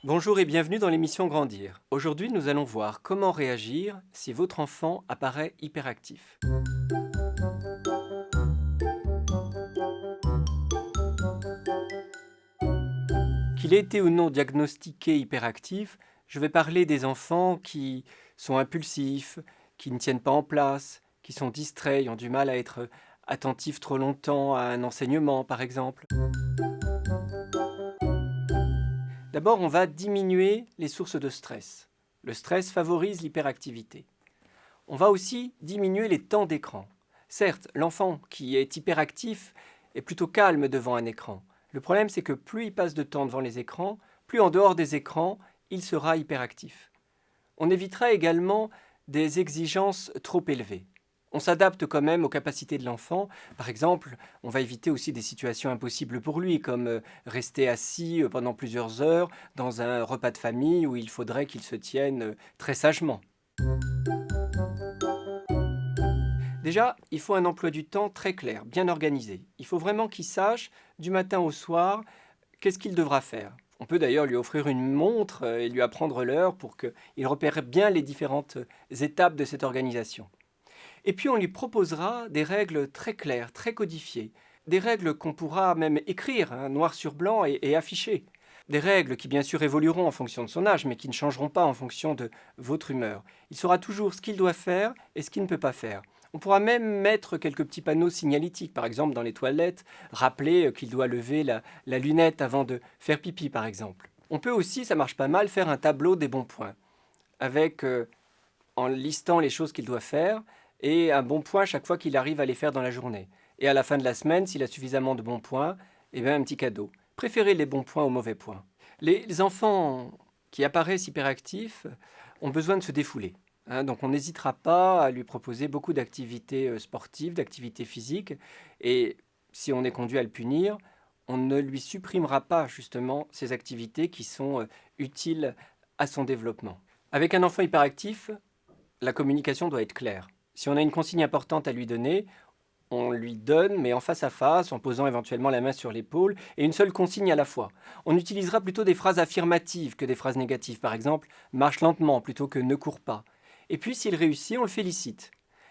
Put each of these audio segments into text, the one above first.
Bonjour et bienvenue dans l'émission Grandir. Aujourd'hui, nous allons voir comment réagir si votre enfant apparaît hyperactif. Qu'il ait été ou non diagnostiqué hyperactif, je vais parler des enfants qui sont impulsifs, qui ne tiennent pas en place, qui sont distraits, qui ont du mal à être attentifs trop longtemps à un enseignement, par exemple. D'abord, on va diminuer les sources de stress. Le stress favorise l'hyperactivité. On va aussi diminuer les temps d'écran. Certes, l'enfant qui est hyperactif est plutôt calme devant un écran. Le problème, c'est que plus il passe de temps devant les écrans, plus en dehors des écrans, il sera hyperactif. On évitera également des exigences trop élevées. On s'adapte quand même aux capacités de l'enfant. Par exemple, on va éviter aussi des situations impossibles pour lui, comme rester assis pendant plusieurs heures dans un repas de famille où il faudrait qu'il se tienne très sagement. Déjà, il faut un emploi du temps très clair, bien organisé. Il faut vraiment qu'il sache, du matin au soir, qu'est-ce qu'il devra faire. On peut d'ailleurs lui offrir une montre et lui apprendre l'heure pour qu'il repère bien les différentes étapes de cette organisation. Et puis on lui proposera des règles très claires, très codifiées. Des règles qu'on pourra même écrire, noir sur blanc, et afficher. Des règles qui bien sûr évolueront en fonction de son âge, mais qui ne changeront pas en fonction de votre humeur. Il saura toujours ce qu'il doit faire et ce qu'il ne peut pas faire. On pourra même mettre quelques petits panneaux signalétiques, par exemple dans les toilettes, rappeler qu'il doit lever la lunette avant de faire pipi, par exemple. On peut aussi, ça marche pas mal, faire un tableau des bons points, avec, en listant les choses qu'il doit faire, et un bon point chaque fois qu'il arrive à les faire dans la journée. Et à la fin de la semaine, s'il a suffisamment de bons points, eh bien un petit cadeau. Préférez les bons points aux mauvais points. Les enfants qui apparaissent hyperactifs ont besoin de se défouler. Donc on n'hésitera pas à lui proposer beaucoup d'activités sportives, d'activités physiques. Et si on est conduit à le punir, on ne lui supprimera pas justement ces activités qui sont utiles à son développement. Avec un enfant hyperactif, la communication doit être claire. Si on a une consigne importante à lui donner, on lui donne, mais en face à face, en posant éventuellement la main sur l'épaule, et une seule consigne à la fois. On utilisera plutôt des phrases affirmatives que des phrases négatives. Par exemple, marche lentement plutôt que ne cours pas. Et puis, s'il réussit, on le félicite.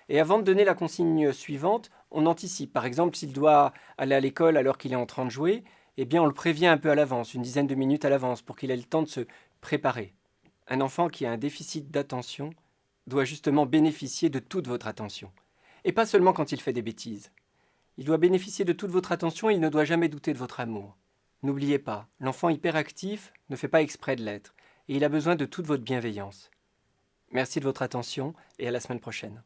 Et avant de donner la consigne suivante, on anticipe. Par exemple, s'il doit aller à l'école alors qu'il est en train de jouer, eh bien, on le prévient un peu à l'avance, une dizaine de minutes à l'avance, pour qu'il ait le temps de se préparer. Un enfant qui a un déficit d'attention doit justement bénéficier de toute votre attention. Et pas seulement quand il fait des bêtises. Il doit bénéficier de toute votre attention et il ne doit jamais douter de votre amour. N'oubliez pas, l'enfant hyperactif ne fait pas exprès de l'être et il a besoin de toute votre bienveillance. Merci de votre attention et à la semaine prochaine.